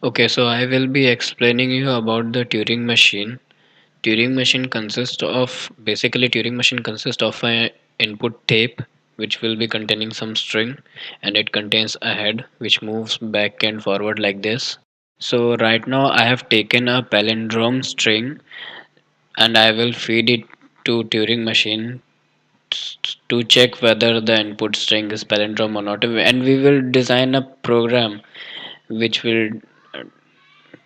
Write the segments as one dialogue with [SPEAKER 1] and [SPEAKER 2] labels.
[SPEAKER 1] Okay, so I will be explaining you about the Turing machine. Turing machine consists of a input tape which will be containing some string, and it contains a head which moves back and forward like this. So right now I have taken a palindrome string and I will feed it to Turing machine to check whether the input string is palindrome or not, and we will design a program which will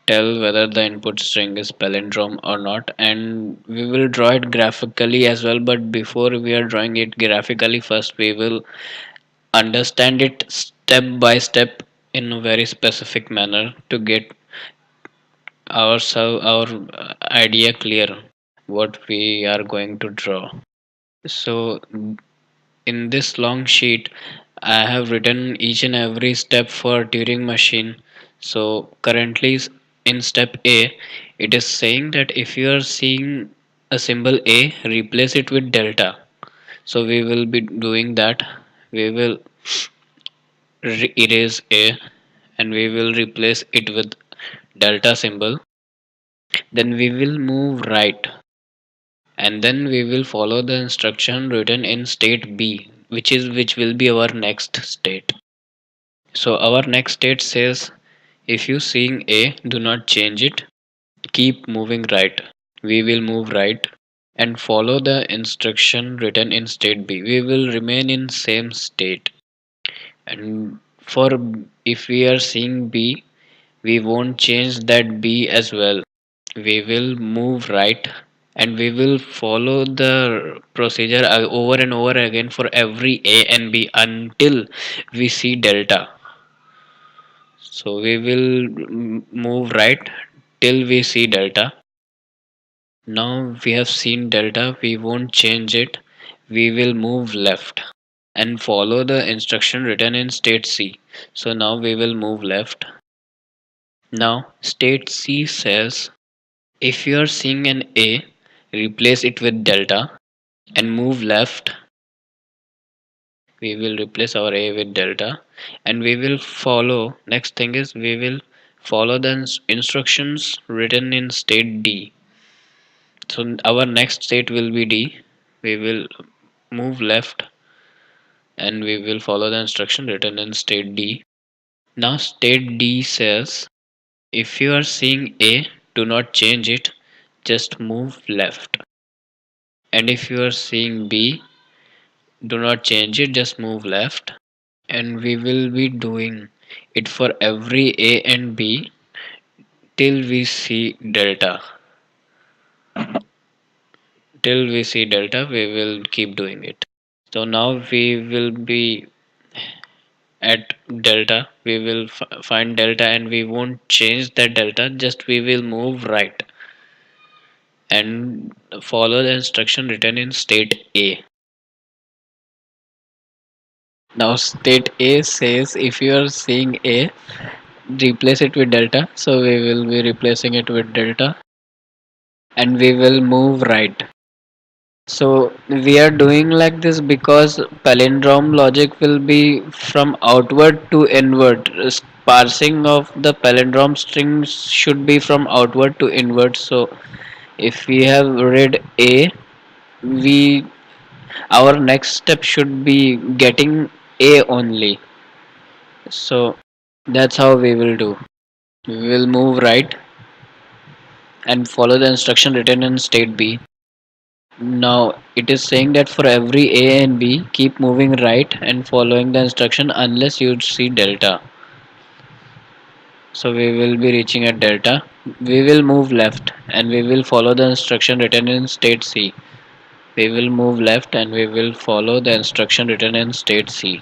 [SPEAKER 1] tell whether the input string is palindrome or not, and we will draw it graphically as well. But before we are drawing it graphically, first we will understand it step by step in a very specific manner to get our idea clear what we are going to draw. So in this long sheet, I have written each and every step for Turing machine. So currently in step A, it is saying that if you are seeing a symbol A, replace it with delta. So we will be doing that. We will erase A and we will replace it with delta symbol. Then we will move right, and then we will follow the instruction written in state B, which will be our next state. So our next state says if you seeing A, do not change it, keep moving right. We will move right and follow the instruction written in state B. We will remain in same state. And for if we are seeing B, we won't change that B as well. We will move right and we will follow the procedure over and over again for every A and B until we see delta. So we will move right till we see delta. Now we have seen delta, we won't change it. We will move left and follow the instruction written in state C. So now we will move left. Now state C says if you are seeing an A, replace it with delta and move left. We will replace our A with delta and we will follow. Next thing is we will follow the instructions written in state D. So our next state will be D. We will move left and we will follow the instruction written in state D. Now state D says if you are seeing A, do not change it, just move left. And if you are seeing B, do not change it, just move left. And we will be doing it for every A and B till we see delta. Till we see delta, we will keep doing it. So now we will be at delta. We will find delta and we won't change that delta, just we will move right and follow the instruction written in state A. Now state A says if you are seeing A, replace it with delta. So we will be replacing it with delta and we will move right. So we are doing like this because palindrome logic will be from outward to inward. Parsing of the palindrome strings should be from outward to inward. So if we have read A, we our next step should be getting A only. So that's how we will do. We will move right and follow the instruction written in state B. Now it is saying that for every A and B, keep moving right and following the instruction unless you see delta. So we will be reaching at delta. We will move left and we will follow the instruction written in state C. We will move left and we will follow the instruction written in state C.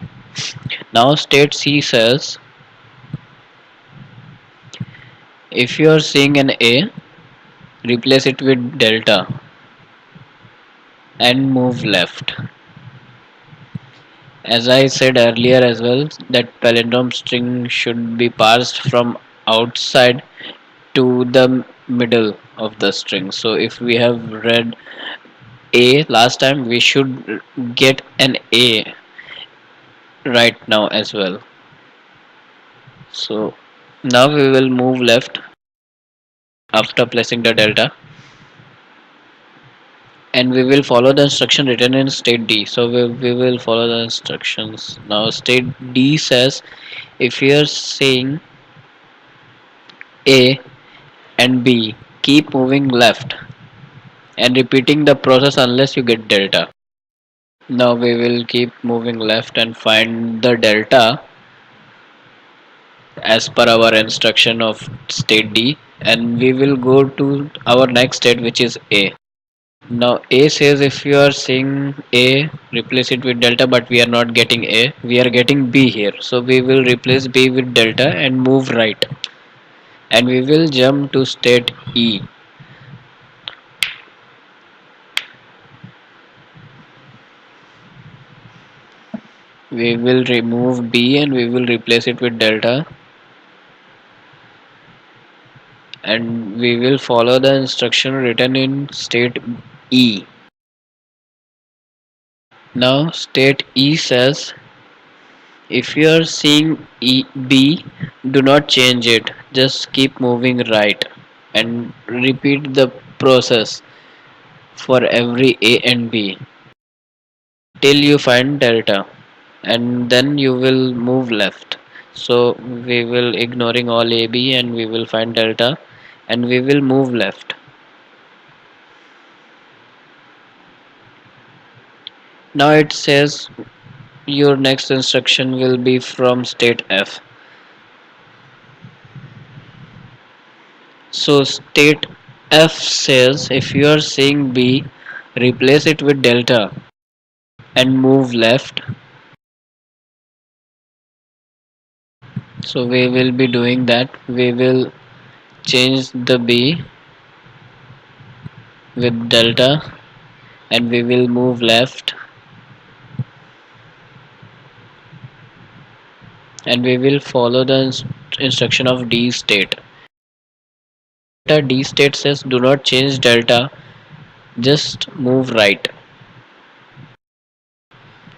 [SPEAKER 1] Now state C says if you are seeing an A, replace it with delta and move left. As I said earlier as well, that palindrome string should be parsed from outside to the middle of the string. So if we have read A last time, we should get an A right now as well. So Now we will move left after placing the delta, and we will follow the instruction written in state D. So we will follow the instructions. Now state D says if you are saying A and B, keep moving left and repeating the process unless you get delta. Now we will keep moving left and find the delta as per our instruction of state D, and we will go to our next state, which is A. Now A says if you are saying A, replace it with delta, but we are not getting A, we are getting B here. So we will replace B with delta and move right. And we will jump to state E. We will remove B and we will replace it with delta, and we will follow the instruction written in state E. Now state E says if you are seeing B, do not change it. Just keep moving right and repeat the process for every A and B till you find delta, and then you will move left. So we will ignoring all AB and we will find delta and we will move left. Now it says your next instruction will be from state F. So state F says if you are seeing B, replace it with delta and move left. So we will be doing that. We will change the B with delta and we will move left and we will follow the instruction of D state. D state says do not change delta, just move right.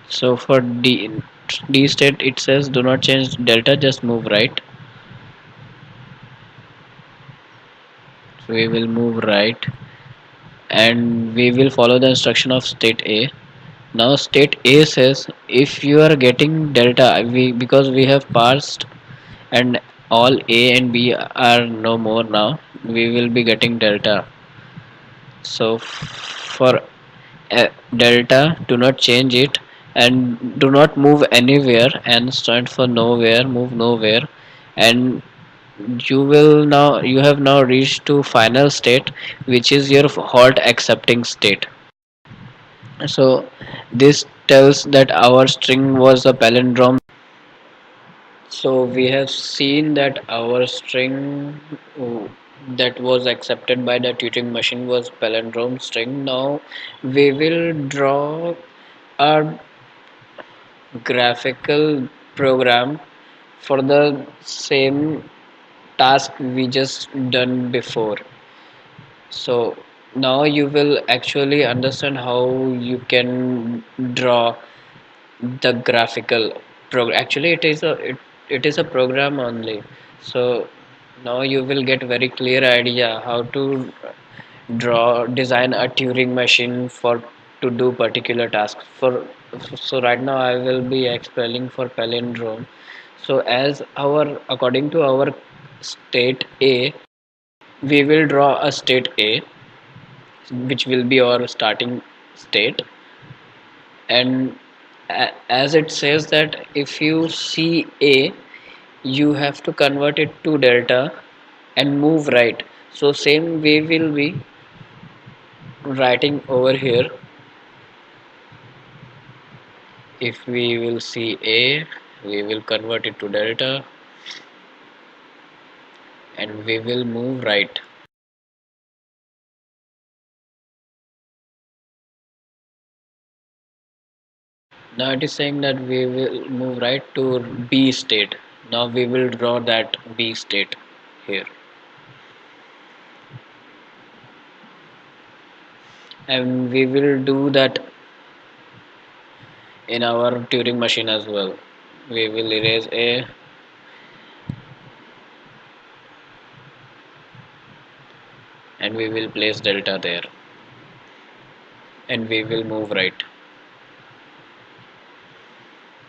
[SPEAKER 1] So for D state it says do not change delta, just move right. So we will move right and we will follow the instruction of state A. Now state A says if you are getting delta, we because we have passed and all A and B are no more now, we will be getting delta. So for delta, do not change it and do not move anywhere, and stand for nowhere, move nowhere, and you have now reached to final state, which is your halt accepting state. So this tells that our string was a palindrome. So we have seen that our string that was accepted by the Turing machine was palindrome string. Now we will draw a graphical program for the same task we just done before. So now you will actually understand how you can draw the graphical program. Actually it is a program only. So now you will get very clear idea how to design a Turing machine for to do particular tasks. So right now I will be explaining for palindrome. So as our according to our state A, we will draw a state A which will be our starting state, and as it says that if you see A, you have to convert it to delta and move right. So same way will be writing over here. If we will see A, we will convert it to delta and we will move right. Now it is saying that we will move right to B state. Now we will draw that B state here, and we will do that in our Turing machine as well. We will erase A and we will place delta there, and we will move right.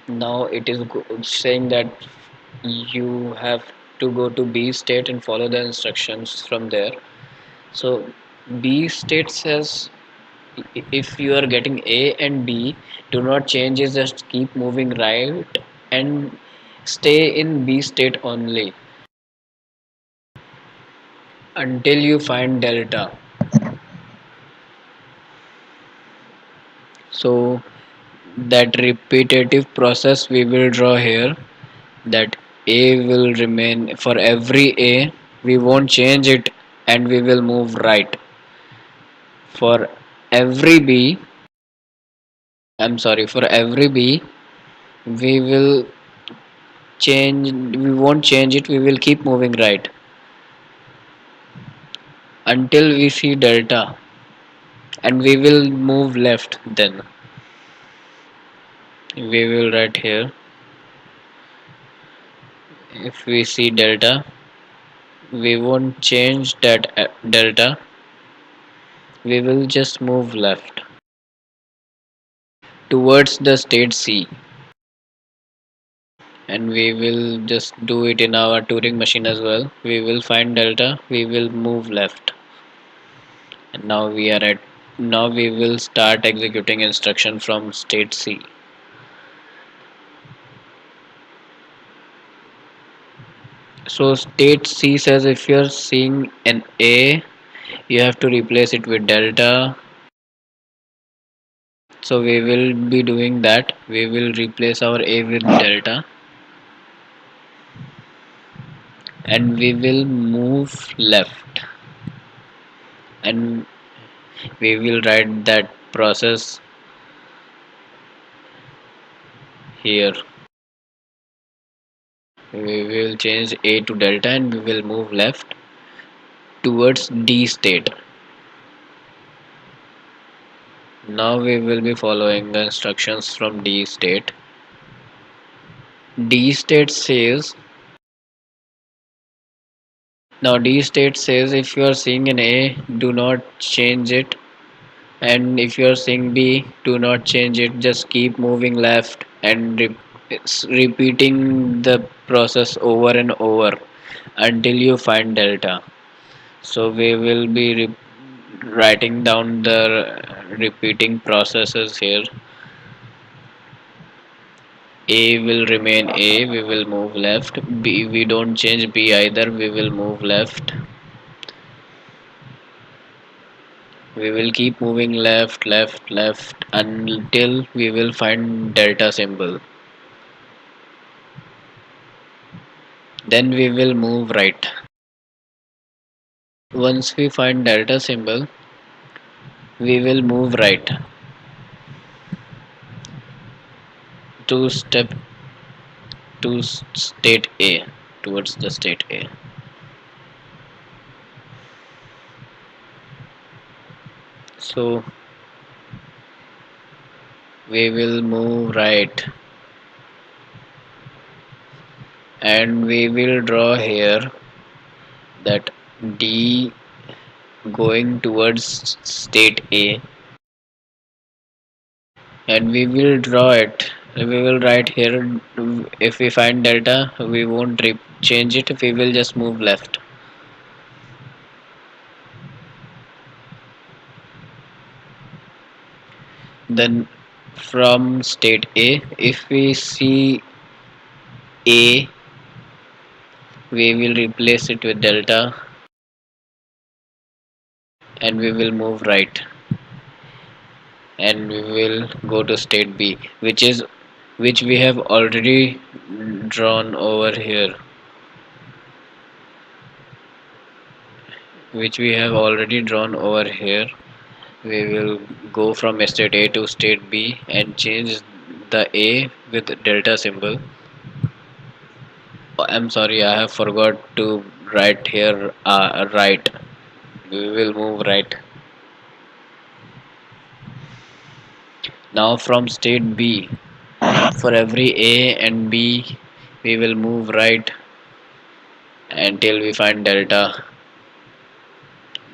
[SPEAKER 1] Now it is saying that you have to go to B state and follow the instructions from there. So B state says if you are getting A and B, do not change it, just keep moving right and stay in B state only until you find delta. So that repetitive process we will draw here, that A will remain for every A, we won't change it and we will move right. For every B, I'm sorry, for every B, we will we won't change it, we will keep moving right until we see delta, and we will move left. Then we will write here, if we see delta, we won't change that delta, we will just move left towards the state C, and we will just do it in our Turing machine as well. We will find delta, we will move left, and now we will start executing instruction from state C. So state C says if you're seeing an A, you have to replace it with delta. So we will be doing that. We will replace our A with delta, and we will move left, and we will write that process here. We will change A to delta and we will move left towards D state. Now we will be following the instructions from D state. D state says Now D state says if you are seeing an A, do not change it, and if you are seeing B, do not change it, just keep moving left and it's repeating the process over and over until you find delta. So we will be writing down the repeating processes here. A will remain A, we will move left. B, we don't change B either, we will move left. We will keep moving left, left, left until we will find delta symbol. Then we will move right. Once we find delta symbol, we will move right to step to state A, towards the state A. So we will move right, and we will draw here that D going towards state A, and we will draw it. We will write here, if we find delta we won't change it, we will just move left. Then from state A, if we see A, we will replace it with delta and we will move right, and we will go to state B, which we have already drawn over here, which we have already drawn over here. We will go from state A to state B and change the A with delta symbol. I'm sorry, I have forgot to write here right. We will move right. Now from state B, for every A and B, we will move right until we find delta.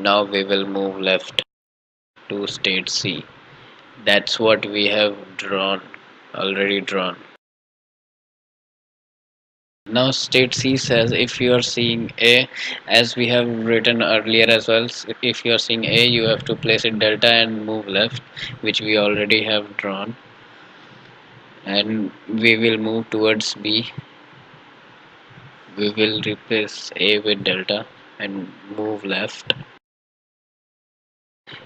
[SPEAKER 1] Now we will move left to state C. That's what we have already drawn. Now state C says if you are seeing A, as we have written earlier as well, if you are seeing A, you have to place it delta and move left, which we already have drawn. And we will move towards B. We will replace A with delta and move left.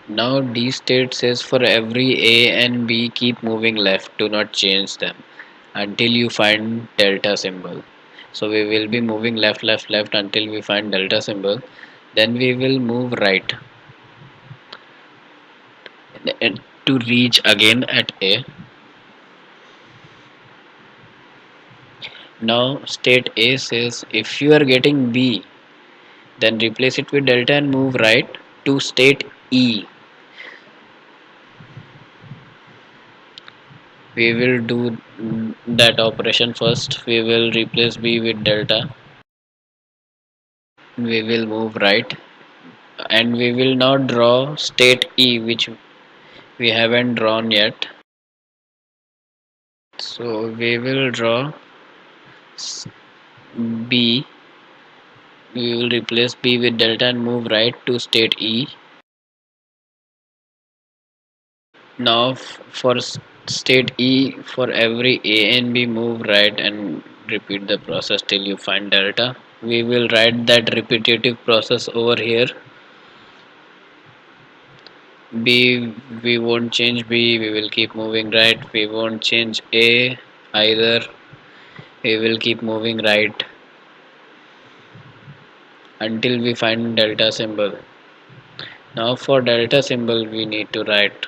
[SPEAKER 1] Now D state says for every A and B keep moving left, do not change them until you find delta symbol. So we will be moving left until we find delta symbol. Then we will move right to reach again at A. Now state A says if you are getting B, then replace it with delta and move right to state E. We will do that operation first. We will replace B with delta. We will move right and we will now draw state E, which we haven't drawn yet. So we will draw B. We will replace B with delta and move right to state E. Now for state E, for every A and B move right and repeat the process till you find delta. We will write that repetitive process over here. B, we won't change B, we will keep moving right. We won't change A either, we will keep moving right until we find delta symbol. Now for delta symbol we need to write,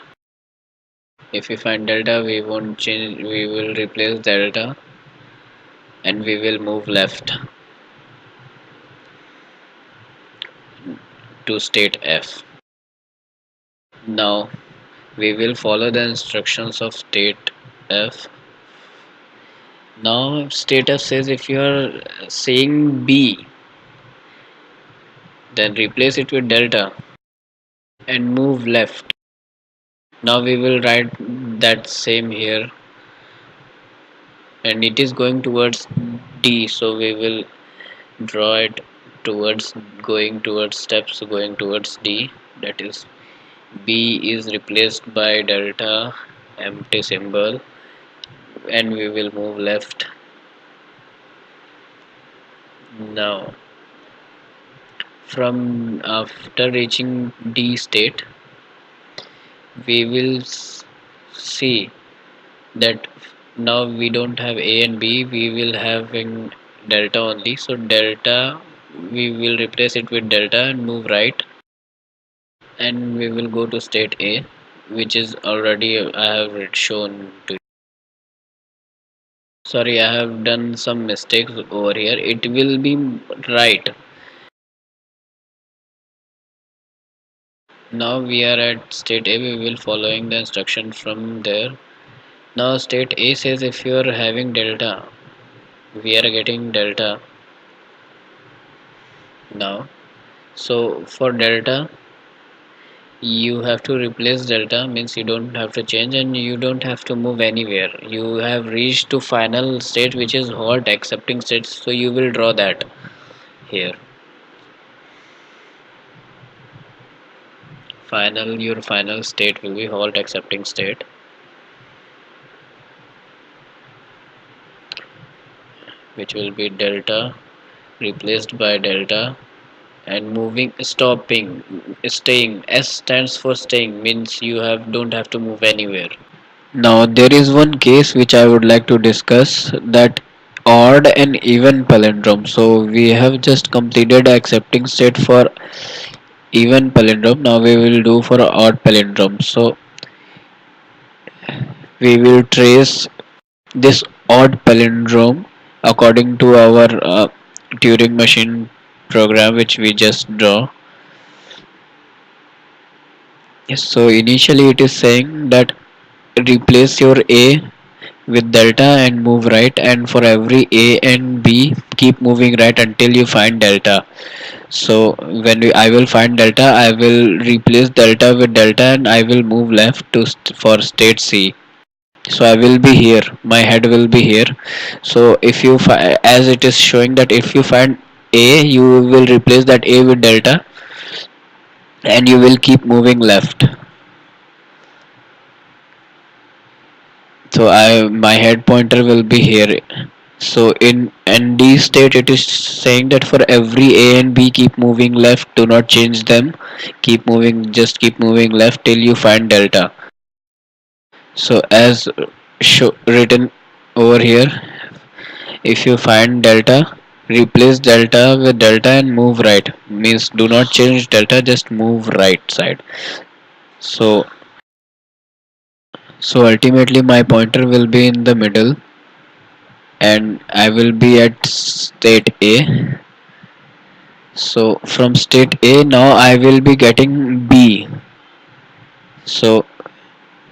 [SPEAKER 1] if we find delta we won't change, we will replace delta and we will move left to state F. Now we will follow the instructions of state F. Now state F says if you are saying B, then replace it with delta and move left. Now we will write that same here and it is going towards D, so we will draw it towards going towards steps going towards D, that is B is replaced by delta empty symbol and we will move left. Now from after reaching D state we will see that now we don't have A and B, we will having delta only, so delta we will replace it with delta and move right and we will go to state A, which is already I have shown to you. Sorry, I have done some mistakes over here, it will be right. Now we are at state A, we will following the instruction from there. Now state A says if you are having delta, we are getting delta now. So for delta you have to replace delta, means you don't have to change and you don't have to move anywhere. You have reached to final state which is halt accepting state, so you will draw that here. Your final state will be halt accepting state, which will be delta replaced by delta and moving stopping staying. S stands for staying, means you have don't have to move anywhere. Now there is one case which I would like to discuss, that odd and even palindrome. So we have just completed accepting state for even palindrome. Now we will do for odd palindrome. So we will trace this odd palindrome according to our Turing machine program which we just draw. Yes, so initially it is saying that replace your A with delta and move right, and for every a and b keep moving right until you find delta. So I will find delta, I will replace delta with delta and I will move left for state c. So I will be here, my head will be here. So if you as it is showing that if you find a, you will replace that a with delta and you will keep moving left. So I my head pointer will be here. So in ND state it is saying that for every a and b keep moving left, do not change them, keep moving, just keep moving left till you find delta. So as written over here, if you find delta, replace delta with delta and move right, means do not change delta, just move right side. So so ultimately my pointer will be in the middle and I will be at state A. So from state A now I will be getting B. So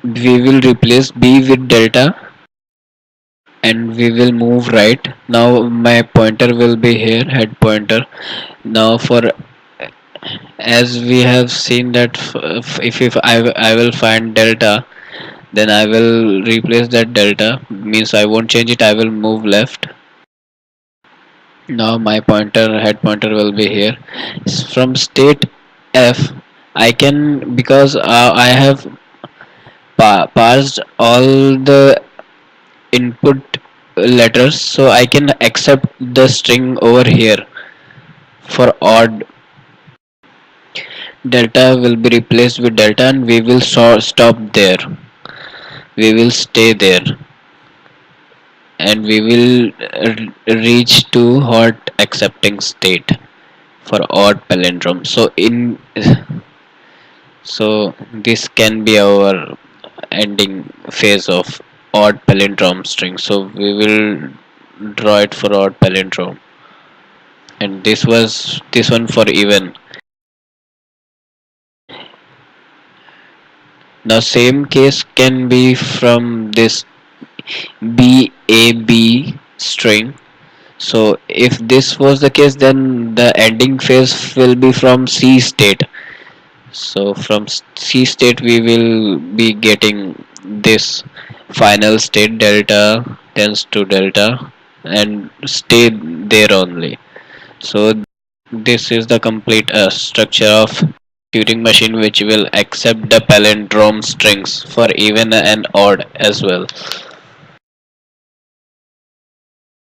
[SPEAKER 1] we will replace B with delta and we will move right. Now my pointer will be here, head pointer. Now for as we have seen that if I will find delta, then I will replace that delta, means I won't change it, I will move left. Now my head pointer will be here. From state F, I can, because I have parsed all the input letters, so I can accept the string over here for odd. Delta will be replaced with delta, and we will stop there. We will stay there, and we will reach to hot accepting state for odd palindrome. So this can be our ending phase of odd palindrome string. So we will draw it for odd palindrome, and this was this one for even. Now same case can be from this BAB string. So if this was the case, then the ending phase will be from C state. So from C state we will be getting this final state delta tends to delta and stay there only. So this is the complete structure of Turing machine, which will accept the palindrome strings for even and odd as well.